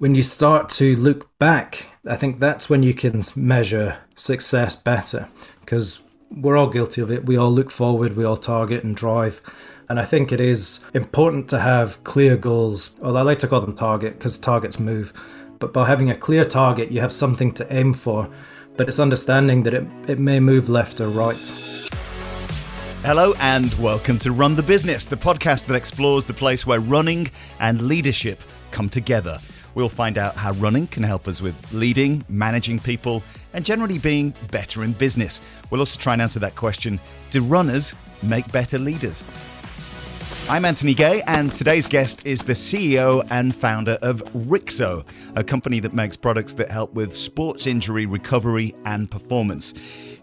when you start to look back, I think that's when you can measure success better, because we're all guilty of it. We all look forward, we all target and drive. And I think it is important to have clear goals, although I like to call them target because targets move. But by having a clear target, you have something to aim for, but it's understanding that it may move left or right. Hello and welcome to Run the Business, the podcast that explores the place where running and leadership come together. We'll find out how running can help us with leading, managing people, and generally being better in business. We'll also try and answer that question, do runners make better leaders? I'm Anthony Gay, and today's guest is the CEO and founder of Riixo, a company that makes products that help with sports injury recovery and performance.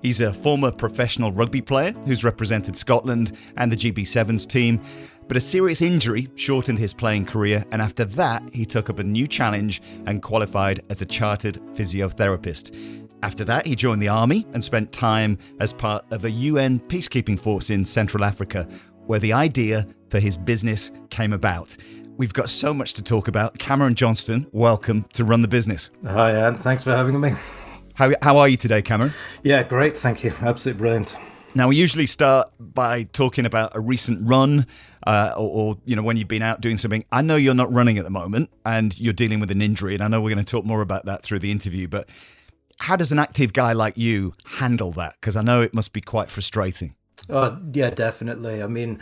He's a former professional rugby player who's represented Scotland and the GB Sevens team, but a serious injury shortened his playing career, and after that, he took up a new challenge and qualified as a chartered physiotherapist. After that, he joined the army and spent time as part of a UN peacekeeping force in Central Africa, where the idea for his business came about. We've got so much to talk about. Cameron Johnston, welcome to Run the Business. Hi, Anne. Thanks for having me. How are you today, Cameron? Yeah, great. Thank you. Absolutely brilliant. Now, we usually start by talking about a recent run or when you've been out doing something. I know you're not running at the moment and you're dealing with an injury, and I know we're going to talk more about that through the interview, but how does an active guy like you handle that? Because I know it must be quite frustrating. Oh, yeah, definitely. I mean,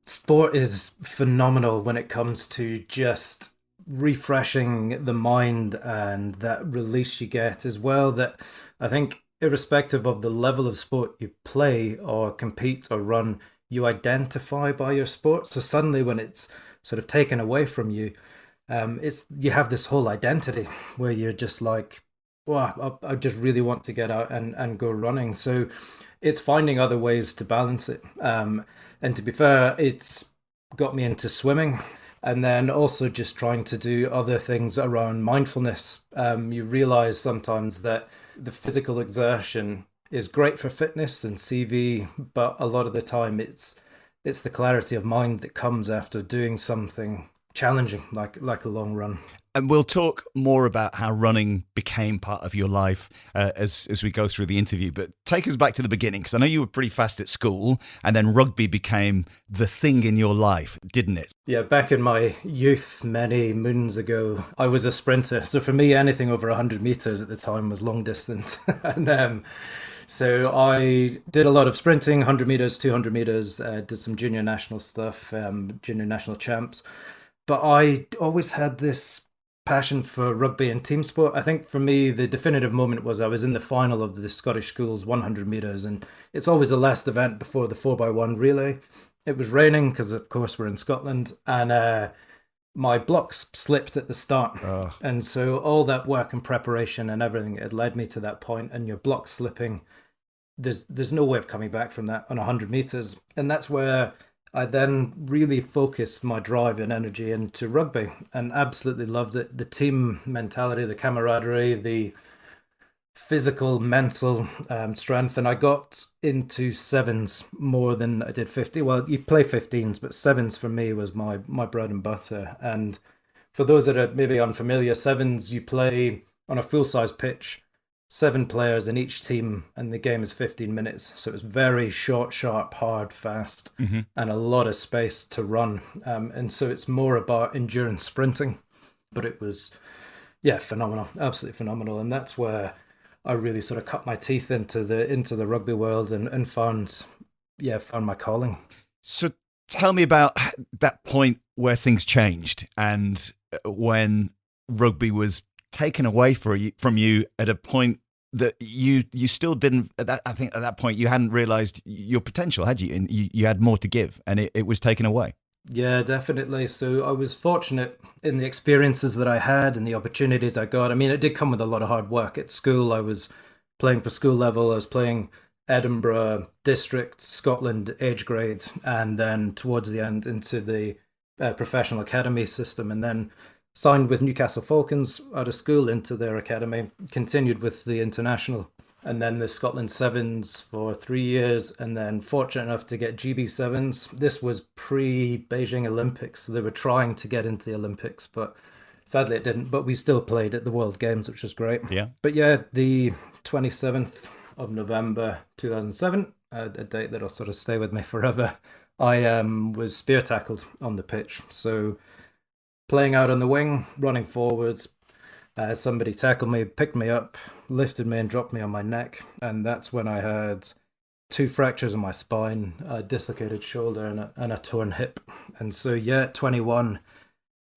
sport is phenomenal when it comes to just refreshing the mind and that release you get as well, that I think irrespective of the level of sport you play or compete or run, you identify by your sport. So suddenly when it's sort of taken away from you, you have this whole identity where you're just like, wow, I just really want to get out and go running. So it's finding other ways to balance it. And to be fair, it's got me into swimming. And then also just trying to do other things around mindfulness. You realize sometimes that the physical exertion is great for fitness and CV, but a lot of the time it's the clarity of mind that comes after doing something challenging, like a long run. And we'll talk more about how running became part of your life as we go through the interview. But take us back to the beginning, because I know you were pretty fast at school, and then rugby became the thing in your life, didn't it? Yeah, back in my youth, many moons ago, I was a sprinter. So for me, anything over 100 meters at the time was long distance. And so I did a lot of sprinting, 100 meters, 200 meters, did some junior national stuff, junior national champs. But I always had this passion for rugby and team sport. I think for me, the definitive moment was I was in the final of the Scottish Schools 100 metres, and it's always the last event before the 4x1 relay. It was raining because, of course, we're in Scotland, and my blocks slipped at the start. Oh. And so all that work and preparation and everything had led me to that point, and your block slipping, there's no way of coming back from that on 100 metres. And that's where I then really focused my drive and energy into rugby and absolutely loved it. The team mentality, the camaraderie, the physical, mental strength. And I got into sevens more than I did 50. Well, you play 15s, but sevens for me was my bread and butter. And for those that are maybe unfamiliar, sevens, you play on a full-size pitch, 7 players in each team, and the game is 15 minutes. So it's very short, sharp, hard, fast, and a lot of space to run. And so it's more about endurance sprinting. But it was, phenomenal, absolutely phenomenal. And that's where I really sort of cut my teeth into the rugby world and found my calling. So tell me about that point where things changed and when rugby was taken away from you at a point that you still didn't. I think at that point you hadn't realised your potential, had you? And you had more to give, and it was taken away. Yeah, definitely. So I was fortunate in the experiences that I had and the opportunities I got. I mean, it did come with a lot of hard work. At school, I was playing for school level. I was playing Edinburgh, district, Scotland age grades, and then towards the end into the professional academy system, and then signed with Newcastle Falcons out of school into their academy, continued with the international, and then the Scotland Sevens for 3 years, and then fortunate enough to get GB Sevens. This was pre-Beijing Olympics, so they were trying to get into the Olympics, but Sadly, it didn't, but we still played at the World Games, which was great. Yeah. But yeah, the 27th of November 2007, a date that'll sort of stay with me forever, I was spear tackled on the pitch. So playing out on the wing, running forwards, somebody tackled me, picked me up, lifted me and dropped me on my neck. And that's when I had 2 fractures in my spine, a dislocated shoulder and a torn hip. And so, yeah, at 21,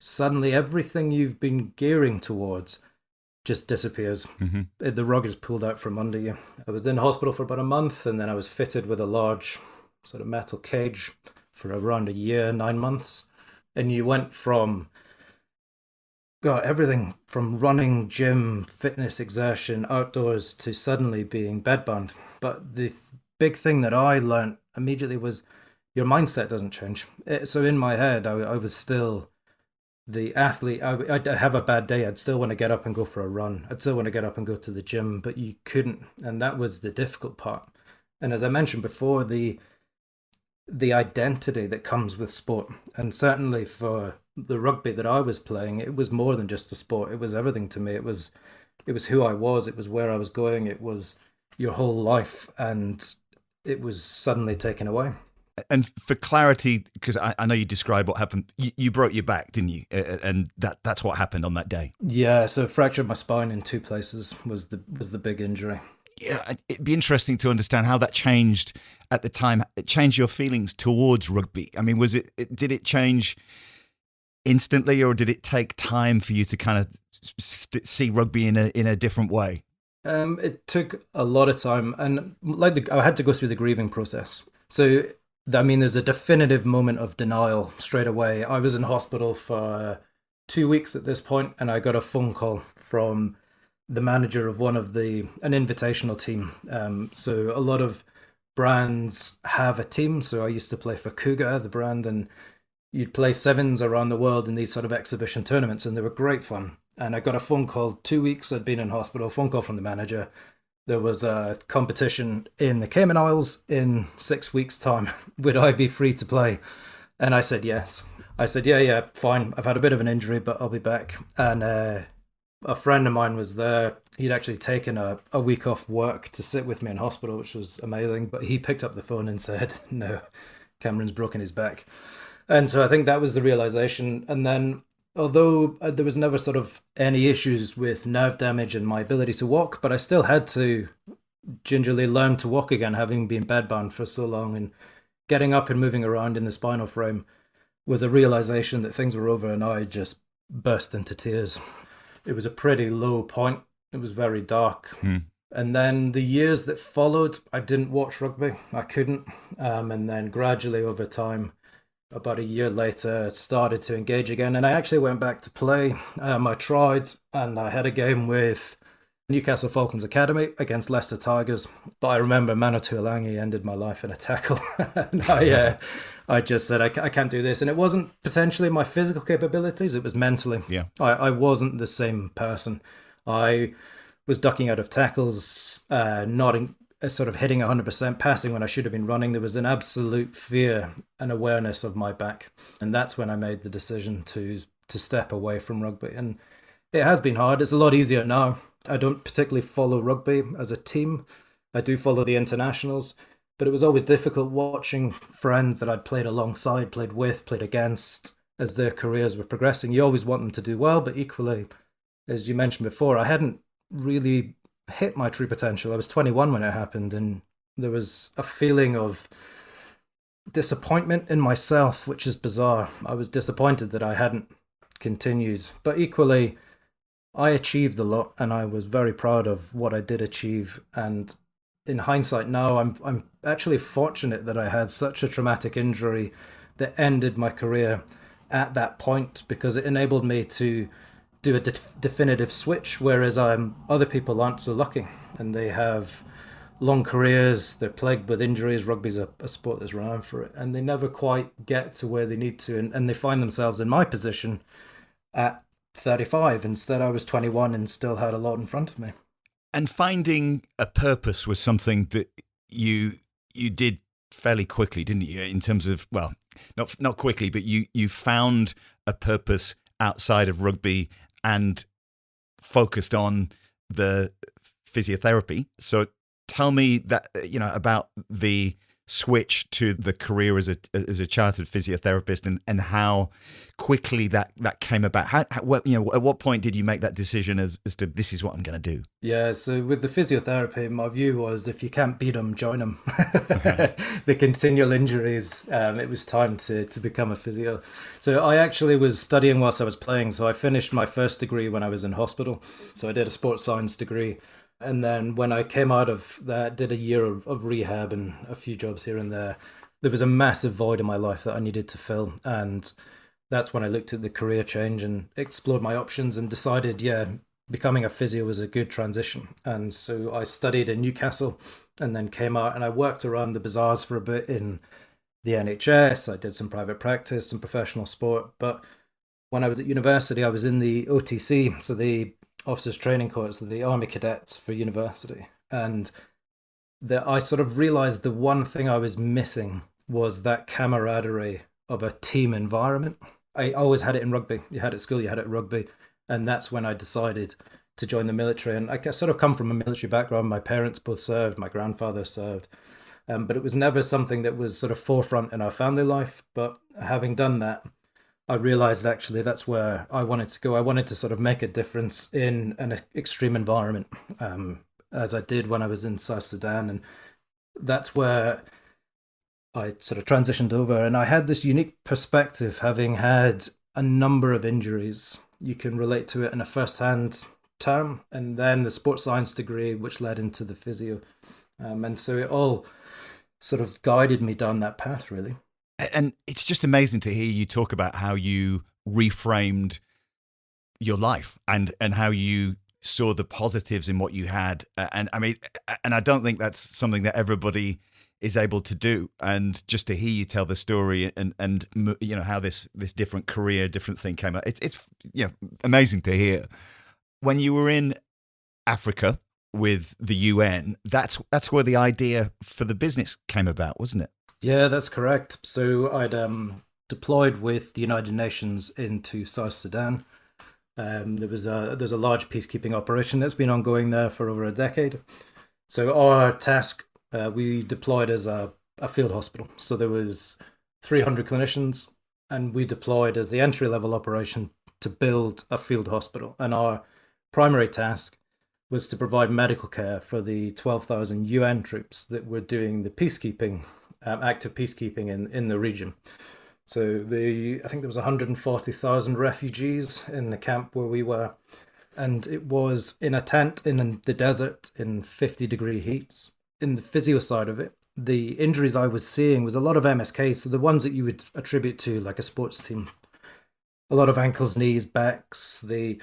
suddenly everything you've been gearing towards just disappears. The rug is pulled out from under you. I was in hospital for about a month, and then I was fitted with a large sort of metal cage for around a year, 9 months. And you went from everything from running, gym, fitness, exertion, outdoors, to suddenly being bedbound. But the big thing that I learned immediately was your mindset doesn't change. So in my head, I was still the athlete. I'd have a bad day, I'd still want to get up and go for a run. I'd still want to get up and go to the gym, but you couldn't. And that was the difficult part. And as I mentioned before, the identity that comes with sport, and certainly for the rugby that I was playing, it was more than just a sport. It was everything to me. It was who I was. It was where I was going. It was your whole life, and it was suddenly taken away. And for clarity, because I know you described what happened, you broke your back, didn't you? And that's what happened on that day. Yeah, so fractured my spine in 2 places was the big injury. Yeah, it'd be interesting to understand how that changed at the time. It changed your feelings towards rugby. I mean, did it change instantly, or did it take time for you to kind of see rugby in a different way? It took a lot of time, and I had to go through the grieving process. So, I mean, there's a definitive moment of denial straight away. I was in hospital for 2 weeks at this point, and I got a phone call from the manager of an invitational team. So a lot of brands have a team. So I used to play for Cougar, the brand, and you'd play sevens around the world in these sort of exhibition tournaments, and they were great fun. And I got a phone call 2 weeks I'd been in hospital, phone call from the manager. There was a competition in the Cayman Islands in 6 weeks' time. Would I be free to play? And I said yes. I said, yeah, fine. I've had a bit of an injury, but I'll be back. And a friend of mine was there. He'd actually taken a week off work to sit with me in hospital, which was amazing. But he picked up the phone and said, no, Cameron's broken his back. And so I think that was the realization. And then, although there was never sort of any issues with nerve damage and my ability to walk, but I still had to gingerly learn to walk again, having been bedbound for so long. And getting up and moving around in the spinal frame was a realization that things were over, and I just burst into tears. It was a pretty low point. It was very dark. And then the years that followed, I didn't watch rugby. I couldn't. And then gradually over time, about a year later, started to engage again. And I actually went back to play. I tried, and I had a game with Newcastle Falcons Academy against Leicester Tigers. But I remember Manu Tuolangi ended my life in a tackle. And I just said, I can't do this. And it wasn't potentially my physical capabilities, it was mentally. Yeah. I wasn't the same person. I was ducking out of tackles, not sort of hitting 100%, passing when I should have been running. There was an absolute fear and awareness of my back. And that's when I made the decision to step away from rugby. And it has been hard. It's a lot easier now. I don't particularly follow rugby as a team. I do follow the internationals, but it was always difficult watching friends that I'd played alongside, played with, played against as their careers were progressing. You always want them to do well, but equally, as you mentioned before, I hadn't really hit my true potential. I was 21 when it happened, and there was a feeling of disappointment in myself, which is bizarre. I was disappointed that I hadn't continued, but equally, I achieved a lot, and I was very proud of what I did achieve. And in hindsight now, I'm actually fortunate that I had such a traumatic injury that ended my career at that point, because it enabled me to do a definitive switch, whereas other people aren't so lucky, and they have long careers, they're plagued with injuries. Rugby's a sport that's renowned for it, and they never quite get to where they need to, and they find themselves in my position at 35. Instead, I was 21 and still had a lot in front of me. And finding a purpose was something that you did fairly quickly, didn't you? In terms of, well, not quickly, but you found a purpose outside of rugby and focused on the physiotherapy. So tell me that, about the switch to the career as a chartered physiotherapist, and how quickly that came about. At what point did you make that decision as to this is what I'm going to do? Yeah, so with the physiotherapy, my view was if you can't beat them, join them. The continual injuries, it was time to become a physio. So I actually was studying whilst I was playing. So I finished my first degree when I was in hospital. So I did a sports science degree. And then when I came out of that, did a year of rehab and a few jobs here and there. There was a massive void in my life that I needed to fill. And that's when I looked at the career change and explored my options and decided, becoming a physio was a good transition. And so I studied in Newcastle and then came out and I worked around the bazaars for a bit in the NHS. I did some private practice, some professional sport. But when I was at university, I was in the OTC, so the Officers Training Course, the Army Cadets for university. And I sort of realized the one thing I was missing was that camaraderie of a team environment. I always had it in rugby. You had it at school, you had it at rugby. And that's when I decided to join the military. And I sort of come from a military background. My parents both served, my grandfather served. But it was never something that was sort of forefront in our family life. But having done that, I realized actually that's where I wanted to go. I wanted to sort of make a difference in an extreme environment, as I did when I was in South Sudan. And that's where I sort of transitioned over. And I had this unique perspective, having had a number of injuries. You can relate to it in a first-hand term. And then the sports science degree, which led into the physio. And so it all sort of guided me down that path, really. And it's just amazing to hear you talk about how you reframed your life and how you saw the positives in what you had. And I mean, and I don't think that's something that everybody is able to do. And just to hear you tell the story and how this different career, different thing came out, it's amazing to hear. When you were in Africa with the UN, that's where the idea for the business came about, wasn't it? Yeah, that's correct. So I'd deployed with the United Nations into South Sudan. There's a large peacekeeping operation that's been ongoing there for over a decade. So our task, we deployed as a field hospital. So there was 300 clinicians, and we deployed as the entry-level operation to build a field hospital. And our primary task was to provide medical care for the 12,000 UN troops that were doing the peacekeeping, active peacekeeping in the region. So I think there was 140,000 refugees in the camp where we were. And it was in a tent in the desert in 50-degree heats. In the physio side of it, the injuries I was seeing was a lot of MSK, so the ones that you would attribute to like a sports team. A lot of ankles, knees, backs, the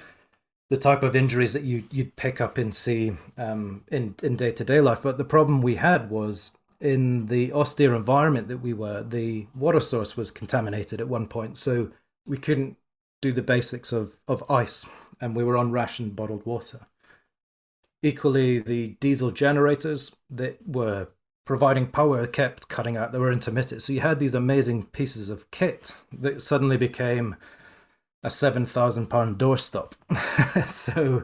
type of injuries that you'd pick up and see in day-to-day life. But the problem we had was in the austere environment that we were, the water source was contaminated at one point. So we couldn't do the basics of ice, and we were on rationed bottled water. Equally, the diesel generators that were providing power kept cutting out. They were intermittent. So you had these amazing pieces of kit that suddenly became a £7,000 doorstop. So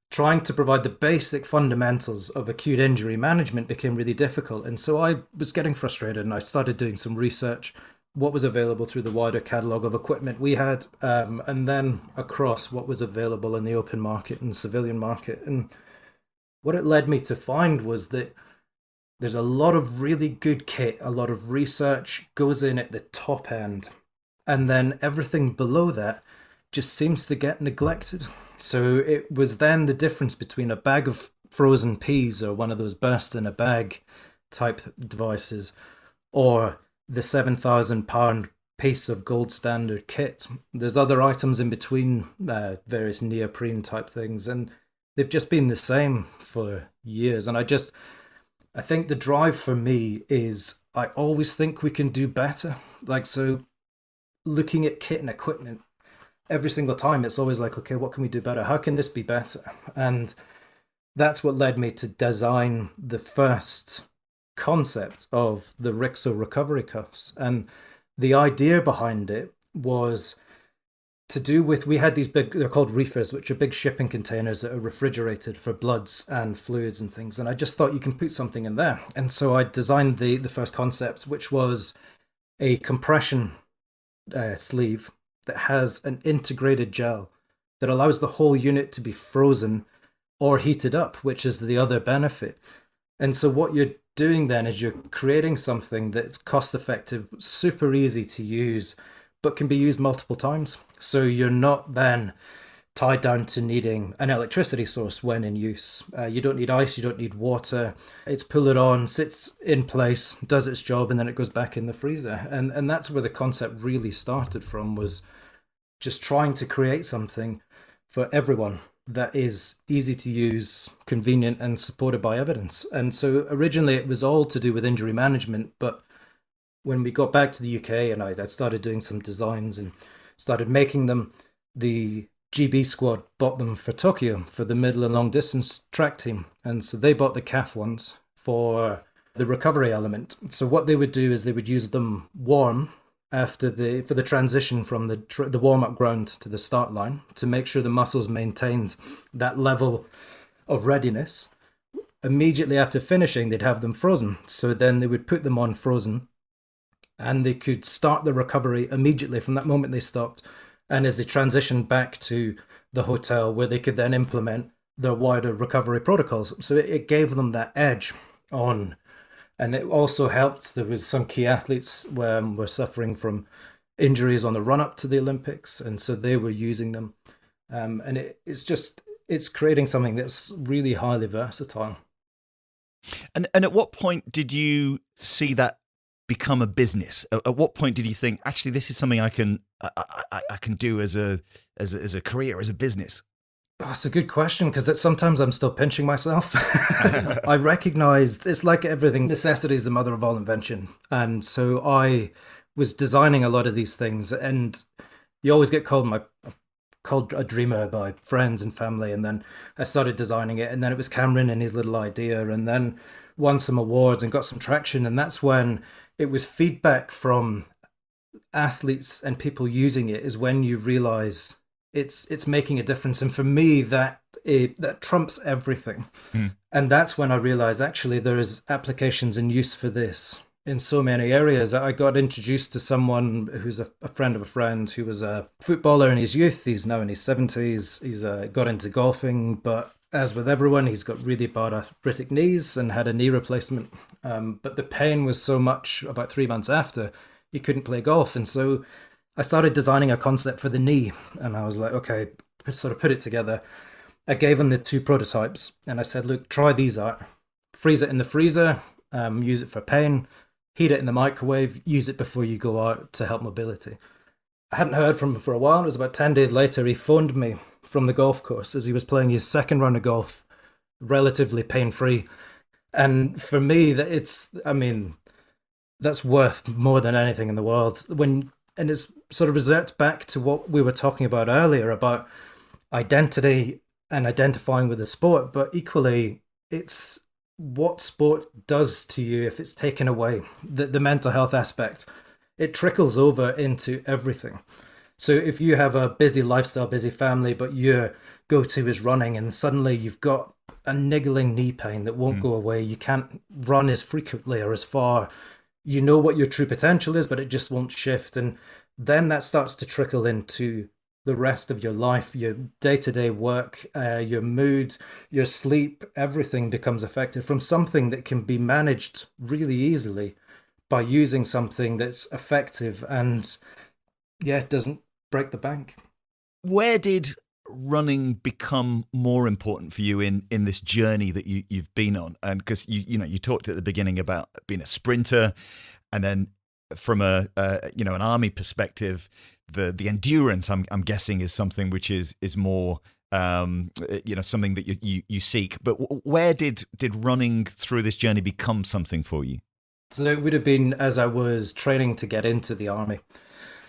trying to provide the basic fundamentals of acute injury management became really difficult. And so I was getting frustrated, and I started doing some research, what was available through the wider catalogue of equipment we had, and then across what was available in the open market and civilian market. And what it led me to find was that there's a lot of really good kit, a lot of research goes in at the top end, and then everything below that just seems to get neglected. So it was then the difference between a bag of frozen peas or one of those burst in a bag type devices, or the £7,000 piece of gold standard kit. There's other items in between, various neoprene type things, and they've just been the same for years. And I think the drive for me is I always think we can do better. Like, so looking at kit and equipment, every single time it's always like, okay, what can we do better? How can this be better? And that's what led me to design the first concept of the Riixo recovery cuffs. And the idea behind it was to do with, we had these big, they're called reefers, which are big shipping containers that are refrigerated for bloods and fluids and things. And I just thought you can put something in there. And so I designed the first concept, which was a compression sleeve that has an integrated gel that allows the whole unit to be frozen or heated up, which is the other benefit. And so what you're doing then is you're creating something that's cost effective, super easy to use, but can be used multiple times. So you're not then tied down to needing an electricity source when in use. You don't need ice, you don't need water. It's pull it on, sits in place, does its job, and then it goes back in the freezer. And that's where the concept really started from, was just trying to create something for everyone that is easy to use, convenient, and supported by evidence. And so originally it was all to do with injury management, but when we got back to the UK and I started doing some designs and started making them, the GB squad bought them for Tokyo for the middle and long distance track team. And so they bought the calf ones for the recovery element. So what they would do is they would use them warm for the transition from the warm-up ground to the start line to make sure the muscles maintained that level of readiness. Immediately after finishing, they'd have them frozen. So then they would put them on frozen and they could start the recovery immediately from that moment they stopped. And as they transitioned back to the hotel, where they could then implement their wider recovery protocols. So it gave them that edge on. And it also helped. There was some key athletes were suffering from injuries on the run up to the Olympics. And so they were using them. And it's creating something that's really highly versatile. And at what point did you see that become a business? At what point did you think, actually, this is something I can do as a career, as a business? Oh, it's a good question, because sometimes I'm still pinching myself. I recognized, it's like everything, necessity is the mother of all invention. And so I was designing a lot of these things, and you always get called a dreamer by friends and family. And then I started designing it, and then it was Cameron and his little idea, and then won some awards and got some traction. And that's when it was feedback from athletes and people using it, is when you realize it's making a difference. And for me, that trumps everything. And that's when I realized, actually, there is applications and use for this in so many areas. I got introduced to someone who's a friend of a friend who was a footballer in his youth. He's now in his 70s. He's got into golfing, but as with everyone, he's got really bad arthritic knees and had a knee replacement. But the pain was so much, about 3 months after, he couldn't play golf. And so I started designing a concept for the knee, and I was like, okay, sort of put it together. I gave him the 2 prototypes, and I said, look, try these out. Freeze it in the freezer, use it for pain, heat it in the microwave, use it before you go out to help mobility. I hadn't heard from him for a while. It was about 10 days later, he phoned me from the golf course as he was playing his second round of golf, relatively pain-free. And for me, that's worth more than anything in the world. And it's sort of reserved back to what we were talking about earlier about identity and identifying with the sport, but equally, it's what sport does to you if it's taken away, the mental health aspect. It trickles over into everything. So if you have a busy lifestyle, busy family, but your go-to is running, and suddenly you've got a niggling knee pain that won't go away, you can't run as frequently or as far, you know what your true potential is, but it just won't shift. And then that starts to trickle into the rest of your life, your day-to-day work, your mood, your sleep. Everything becomes affected from something that can be managed really easily by using something that's effective and, doesn't break the bank. Where did running become more important for you in this journey that you've been on? And because you talked at the beginning about being a sprinter, and then from an army perspective, the endurance I'm guessing is something which is more something that you seek. But where did running through this journey become something for you? So it would have been as I was training to get into the army.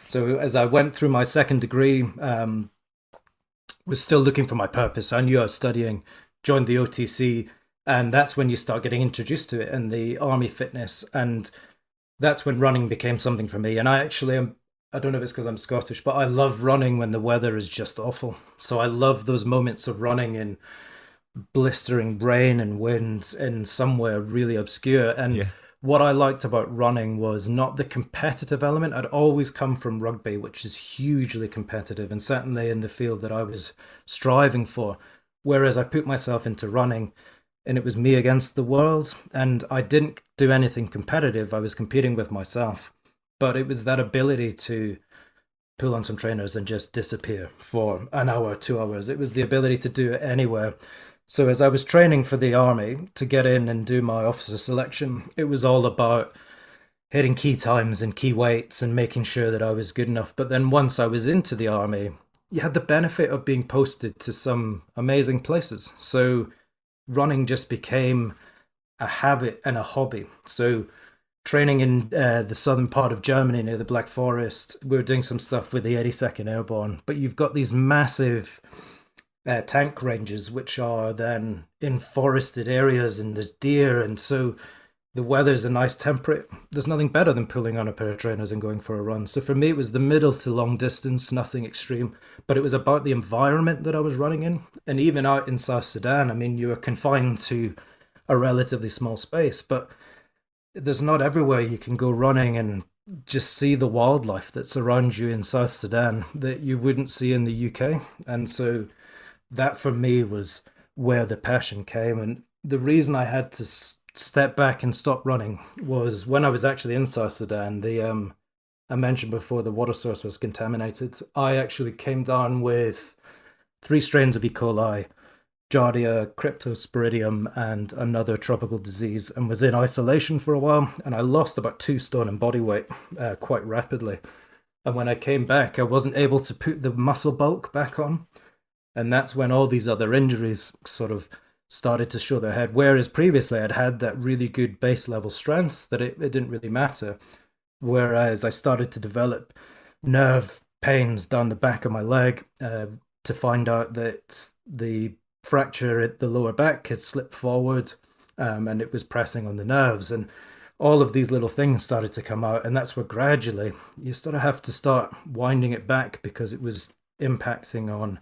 So as I went through my second degree, was still looking for my purpose. I knew I was studying, joined the OTC, and that's when you start getting introduced to it and the army fitness. And that's when running became something for me. And I actually am I don't know if it's because I'm Scottish, but I love running when the weather is just awful. So I love those moments of running in blistering rain and wind in somewhere really obscure. And Yeah. what I liked about running was not the competitive element. I'd always come from rugby, which is hugely competitive, and certainly in the field that I was striving for. Whereas I put myself into running and it was me against the world, and I didn't do anything competitive. I was competing with myself. But it was that ability to pull on some trainers and just disappear for an hour, 2 hours. It was the ability to do it anywhere. So as I was training for the army to get in and do my officer selection, it was all about hitting key times and key weights and making sure that I was good enough. But then once I was into the army, you had the benefit of being posted to some amazing places. So running just became a habit and a hobby. So training in the southern part of Germany near the Black Forest, we were doing some stuff with the 82nd Airborne. But you've got these massive tank ranges, which are then in forested areas, and there's deer, and so the weather's a nice temperate. There's nothing better than pulling on a pair of trainers and going for a run. So for me, it was the middle to long distance, nothing extreme, but it was about the environment that I was running in. And even out in South Sudan, I mean, you were confined to a relatively small space, but there's not everywhere you can go running and just see the wildlife that's around you in South Sudan that you wouldn't see in the UK. And so that for me was where the passion came. And the reason I had to step back and stop running was when I was actually in South Sudan, I mentioned before the water source was contaminated. I actually came down with 3 strains of E. coli, Giardia, Cryptosporidium, and another tropical disease, and was in isolation for a while. And I lost about 2 stone in body weight quite rapidly. And when I came back, I wasn't able to put the muscle bulk back on. And that's when all these other injuries sort of started to show their head. Whereas previously I'd had that really good base level strength that it didn't really matter. Whereas I started to develop nerve pains down the back of my leg to find out that the fracture at the lower back had slipped forward and it was pressing on the nerves. And all of these little things started to come out. And that's where gradually you sort of have to start winding it back because it was impacting on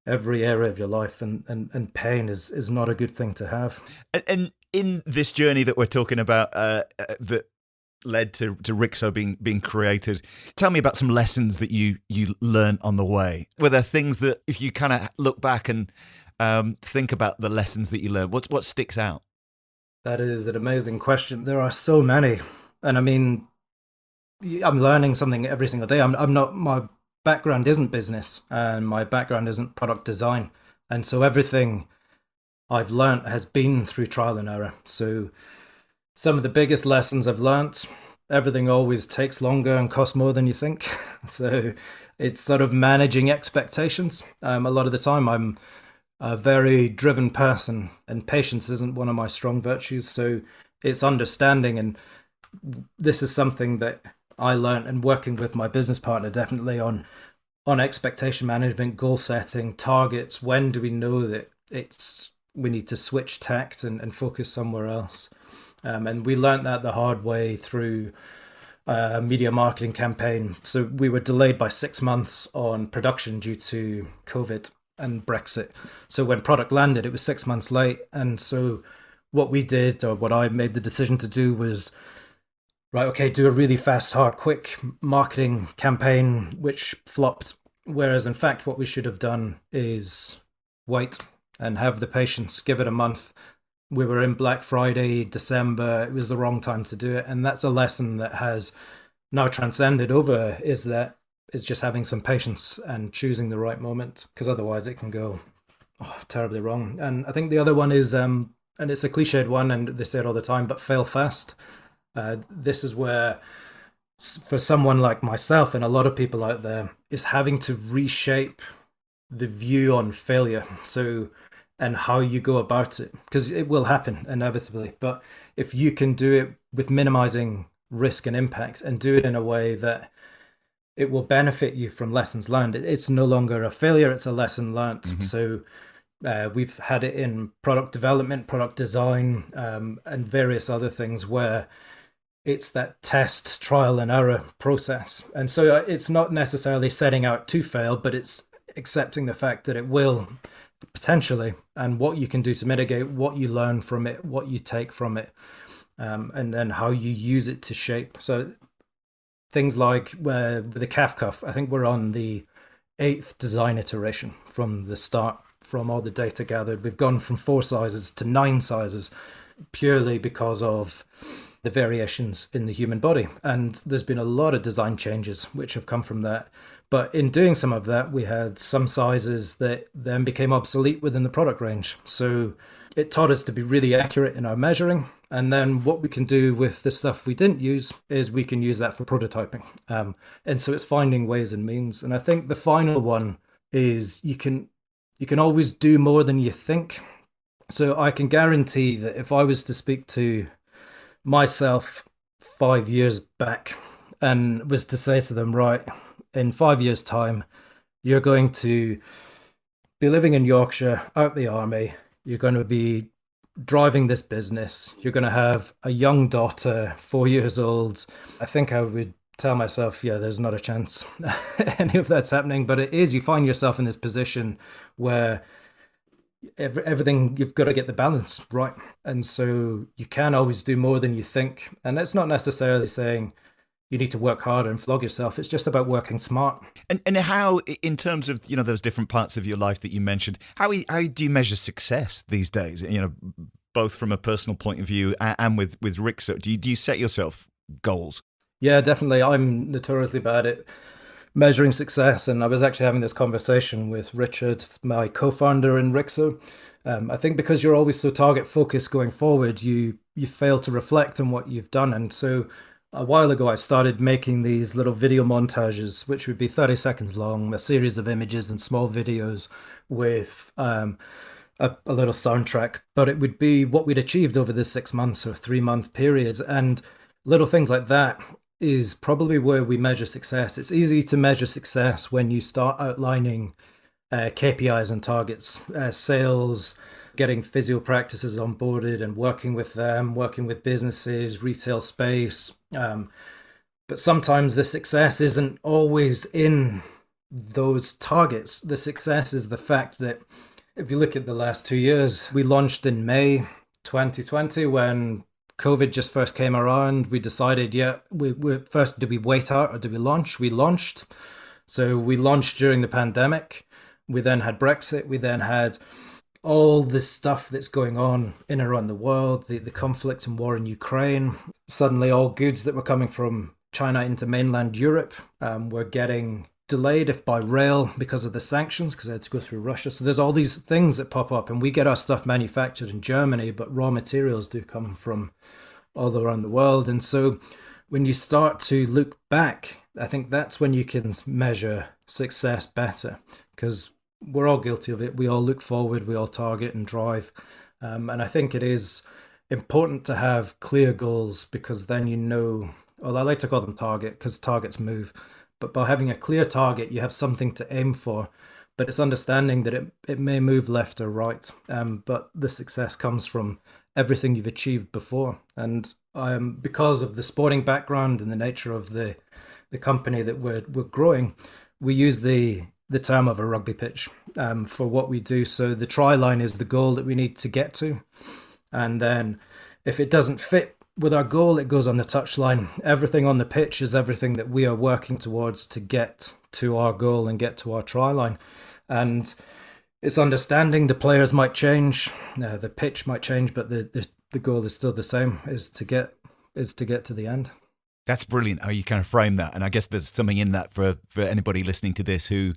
every area of your life, and pain is not a good thing to have. And in this journey that we're talking about, that led to Riixo being created, tell me about some lessons that you learned on the way. Were there things that, if you kind of look back and think about the lessons that you learned, what sticks out? That is an amazing question. There are so many, and I mean, I'm learning something every single day. I'm not my background isn't business and my background isn't product design, and so everything I've learnt has been through trial and error. So some of the biggest lessons I've learnt: everything always takes longer and costs more than you think. So it's sort of managing expectations. A lot of the time I'm a very driven person, and patience isn't one of my strong virtues. So it's understanding, and this is something that I learned and working with my business partner definitely on expectation management, goal setting, targets. When do we know that we need to switch tact and focus somewhere else? And we learned that the hard way through a media marketing campaign. So we were delayed by 6 months on production due to COVID and Brexit. So when product landed, it was 6 months late. And so what we did, or what I made the decision to do, was right, okay, do a really fast, hard, quick marketing campaign, which flopped. Whereas in fact, what we should have done is wait and have the patience, give it a month. We were in Black Friday, December. It was the wrong time to do it. And that's a lesson that has now transcended over, is just having some patience and choosing the right moment, because otherwise it can go terribly wrong. And I think the other one is, and it's a cliched one, and they say it all the time, but fail fast. This is where, for someone like myself and a lot of people out there, is having to reshape the view on failure. So, and how you go about it, because it will happen inevitably. But if you can do it with minimizing risk and impact, and do it in a way that it will benefit you from lessons learned, it's no longer a failure, it's a lesson learned. Mm-hmm. So we've had it in product development, product design, and various other things where it's that test, trial and error process. And so it's not necessarily setting out to fail, but it's accepting the fact that it will potentially, and what you can do to mitigate, what you learn from it, what you take from it, and then how you use it to shape. So things like with the calf cuff, I think we're on the 8th design iteration from the start. From all the data gathered, we've gone from 4 sizes to 9 sizes, purely because of the variations in the human body. And there's been a lot of design changes which have come from that. But in doing some of that, we had some sizes that then became obsolete within the product range. So it taught us to be really accurate in our measuring. And then what we can do with the stuff we didn't use is we can use that for prototyping. And so it's finding ways and means. And I think the final one is you can always do more than you think. So I can guarantee that if I was to speak to myself 5 years back and was to say to them, right, in 5 years' time, you're going to be living in Yorkshire, out the army, you're going to be driving this business, you're going to have a young daughter, 4 years old, I think I would tell myself, yeah, there's not a chance any of that's happening. But it is, you find yourself in this position where everything, you've got to get the balance right. And so you can always do more than you think. And it's not necessarily saying you need to work harder and flog yourself. It's just about working smart. And how, in terms of, those different parts of your life that you mentioned, how do you measure success these days? Both from a personal point of view and with Riixo. Do you set yourself goals? Yeah, definitely. I'm notoriously bad at measuring success. And I was actually having this conversation with Richard, my co-founder in Riixo. I think because you're always so target focused going forward, you fail to reflect on what you've done. And so a while ago, I started making these little video montages, which would be 30 seconds long, a series of images and small videos with a little soundtrack. But it would be what we'd achieved over this 6 months or 3-month periods. And little things like that is probably where we measure success. It's easy to measure success when you start outlining KPIs and targets, sales, getting physio practices onboarded and working with them, working with businesses, retail space. But sometimes the success isn't always in those targets. The success is the fact that if you look at the last 2 years, we launched in May 2020 when COVID just first came around. We decided, we first, do we wait out or do we launch? We launched. So we launched during the pandemic. We then had Brexit. We then had all this stuff that's going on in and around the world, the conflict and war in Ukraine. Suddenly all goods that were coming from China into mainland Europe were getting delayed, if by rail, because of the sanctions, because they had to go through Russia. So there's all these things that pop up, and we get our stuff manufactured in Germany, but raw materials do come from all around the world. And so when you start to look back, I think that's when you can measure success better, because we're all guilty of it. We all look forward, we all target and drive. And I think it is important to have clear goals, because then well, I like to call them target because targets move. But by having a clear target, you have something to aim for. But it's understanding that it may move left or right. But the success comes from everything you've achieved before. And because of the sporting background and the nature of the company that we're growing, we use the term of a rugby pitch for what we do. So the try line is the goal that we need to get to. And then if it doesn't fit with our goal, it goes on the touchline. Everything on the pitch is everything that we are working towards to get to our goal and get to our try line. And it's understanding the players might change, the pitch might change, but the goal is still the same, is to get to the end. That's brilliant how you kind of frame that. And I guess there's something in that for anybody listening to this who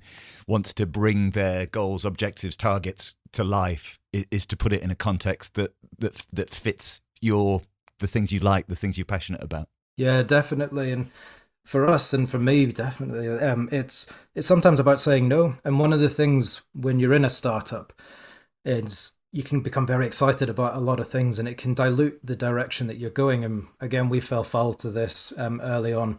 wants to bring their goals, objectives, targets to life, is to put it in a context that fits the things you like, the things you're passionate about. Yeah, definitely. And for us and for me, definitely, it's sometimes about saying no. And one of the things when you're in a startup is you can become very excited about a lot of things, and it can dilute the direction that you're going. And again, we fell foul to this early on.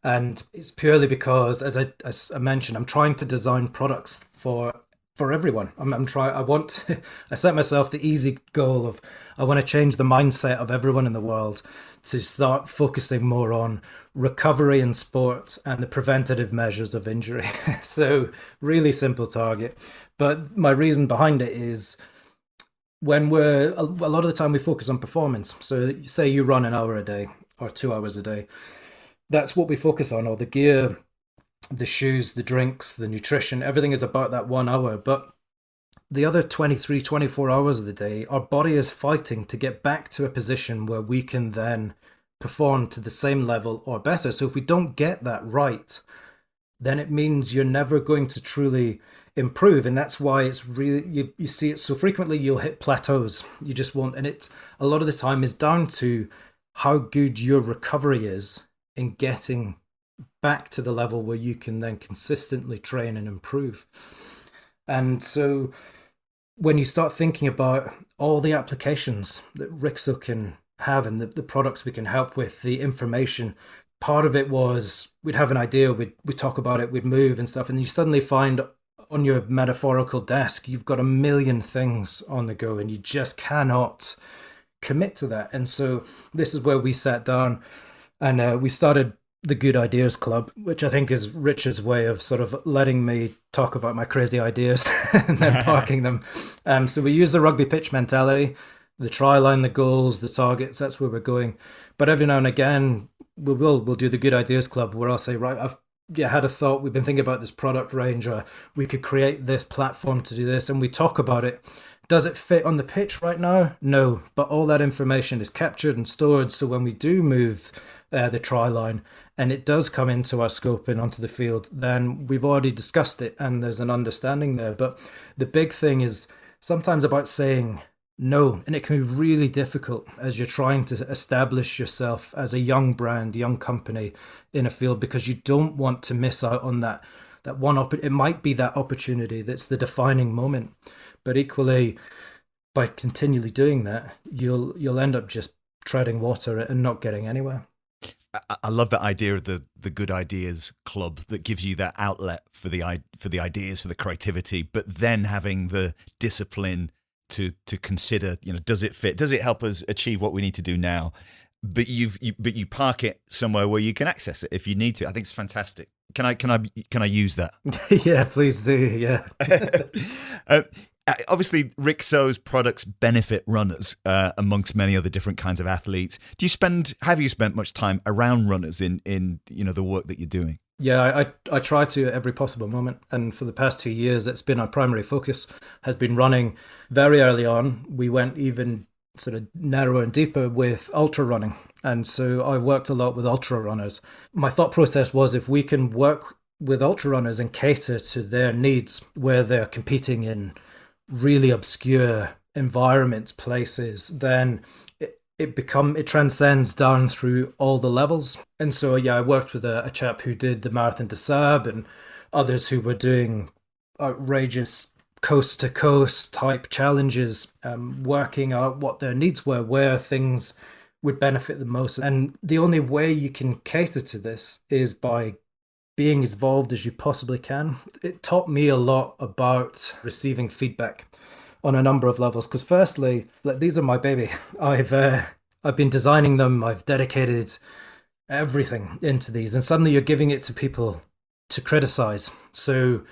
And it's purely because, as I mentioned, I'm trying to design products for for everyone. I'm trying. I want. I set myself the easy goal of I want to change the mindset of everyone in the world to start focusing more on recovery in sport and the preventative measures of injury. So really simple target, but my reason behind it is when we're a lot of the time we focus on performance. So say you run an hour a day or 2 hours a day. That's what we focus on, or the gear, the shoes, the drinks, the nutrition, everything is about that 1 hour. But the other 23, 24 hours of the day, our body is fighting to get back to a position where we can then perform to the same level or better. So if we don't get that right, then it means you're never going to truly improve. And that's why it's really, you see it so frequently, you'll hit plateaus. You just won't. And it, a lot of the time, is down to how good your recovery is in getting back to the level where you can then consistently train and improve. And so when you start thinking about all the applications that Riixo can have and the products we can help with, the information, part of it was we'd have an idea, we'd talk about it, we'd move and stuff, and you suddenly find on your metaphorical desk, you've got a million things on the go and you just cannot commit to that. And so this is where we sat down and we started the Good Ideas Club, which I think is Richard's way of sort of letting me talk about my crazy ideas and then parking them. So we use the rugby pitch mentality, the try line, the goals, the targets, that's where we're going. But every now and again, we'll do the Good Ideas Club where I'll say, right, I've had a thought, we've been thinking about this product range, or we could create this platform to do this, and we talk about it. Does it fit on the pitch right now? No, but all that information is captured and stored, so when we do move the try line and it does come into our scope and onto the field, then we've already discussed it and there's an understanding there. But the big thing is sometimes about saying no, and it can be really difficult as you're trying to establish yourself as a young brand, young company in a field, because you don't want to miss out on that one it might be that opportunity that's the defining moment. But equally, by continually doing that, you'll end up just treading water and not getting anywhere. I love that idea of the Good Ideas Club that gives you that outlet for the ideas, for the creativity, but then having the discipline to consider, does it fit? Does it help us achieve what we need to do now? But you park it somewhere where you can access it if you need to. I think it's fantastic. Can I use that? Yeah, please do. Yeah. Obviously, Riixo's products benefit runners amongst many other different kinds of athletes. Have you spent much time around runners in the work that you're doing? Yeah, I try to at every possible moment. And for the past 2 years, it's been our primary focus, has been running. Very early on, we went even sort of narrower and deeper with ultra running. And so I worked a lot with ultra runners. My thought process was, if we can work with ultra runners and cater to their needs where they're competing in really obscure environments, places, then it transcends down through all the levels. And so, yeah, I worked with a chap who did the Marathon des Sables and others who were doing outrageous coast to coast type challenges, working out what their needs were, where things would benefit the most. And the only way you can cater to this is by being as involved as you possibly can. It taught me a lot about receiving feedback on a number of levels. Because firstly, these are my baby. I've been designing them. I've dedicated everything into these, and suddenly you're giving it to people to criticize. So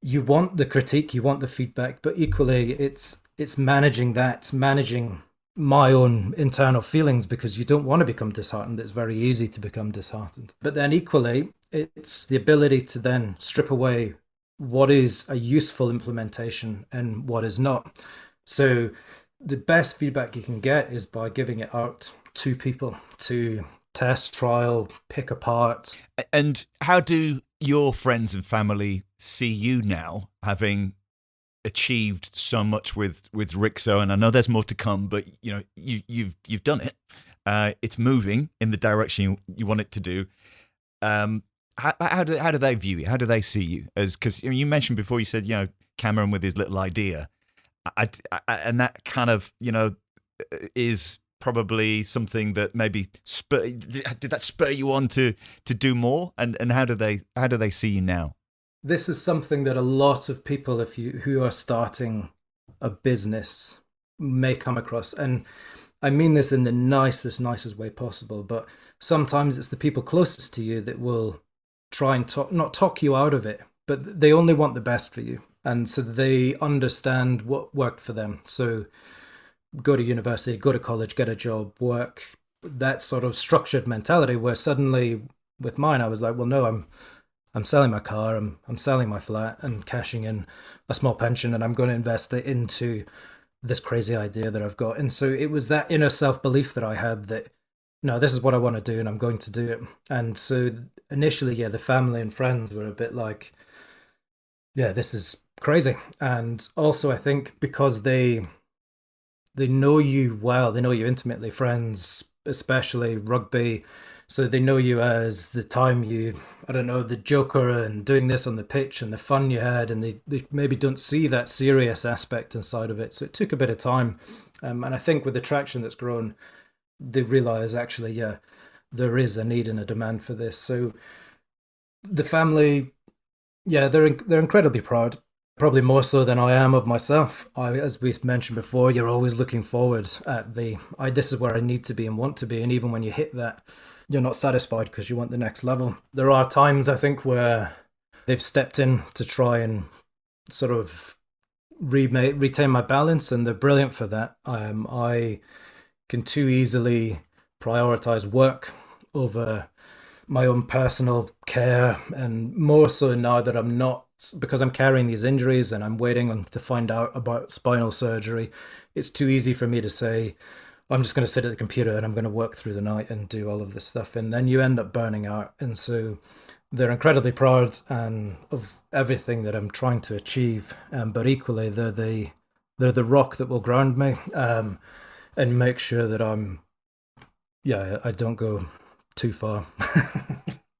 you want the critique, you want the feedback, but equally it's managing my own internal feelings, because you don't want to become disheartened. It's very easy to become disheartened. But then equally, it's the ability to then strip away what is a useful implementation and what is not. So the best feedback you can get is by giving it out to people to test, trial, pick apart. And how do your friends and family see you now, having achieved so much with Riixo? And I know there's more to come, but you've done it. It's moving in the direction you want it to do. How do they view you? How do they see you? Because you mentioned before, you said Cameron with his little idea, and that kind of is probably something that maybe did that spur you on to do more? And how do they see you now? this is something that a lot of people, if you who are starting a business, may come across. And I mean this in the nicest way possible, but sometimes it's the people closest to you that will try and not talk you out of it, but they only want the best for you. And so they understand what worked for them. So go to university, go to college, get a job, work, that sort of structured mentality, where suddenly with mine, I was like, well, no, I'm selling my car, I'm selling my flat and cashing in a small pension, and I'm going to invest it into this crazy idea that I've got. And so it was that inner self-belief that I had that, no, this is what I want to do and I'm going to do it. And so initially, yeah, the family and friends were a bit like, yeah, this is crazy. And also I think because they know you well, they know you intimately, friends, especially rugby. So they know you as the time you, I don't know, the joker and doing this on the pitch and the fun you had, and they maybe don't see that serious aspect inside of it. So it took a bit of time. And I think with the traction that's grown, they realize actually, yeah, there is a need and a demand for this. So the family, yeah, they're incredibly proud, probably more so than I am of myself. As we mentioned before, you're always looking forward at this is where I need to be and want to be. And even when you hit that, you're not satisfied because you want the next level. There are times I think where they've stepped in to try and sort of retain my balance, and they're brilliant for that. I can too easily prioritize work over my own personal care, and more so now that I'm not, because I'm carrying these injuries and I'm waiting to find out about spinal surgery. It's too easy for me to say, I'm just going to sit at the computer and I'm going to work through the night and do all of this stuff, and then you end up burning out. And so they're incredibly proud and of everything that I'm trying to achieve, but equally they're the rock that will ground me, and make sure that I don't go too far.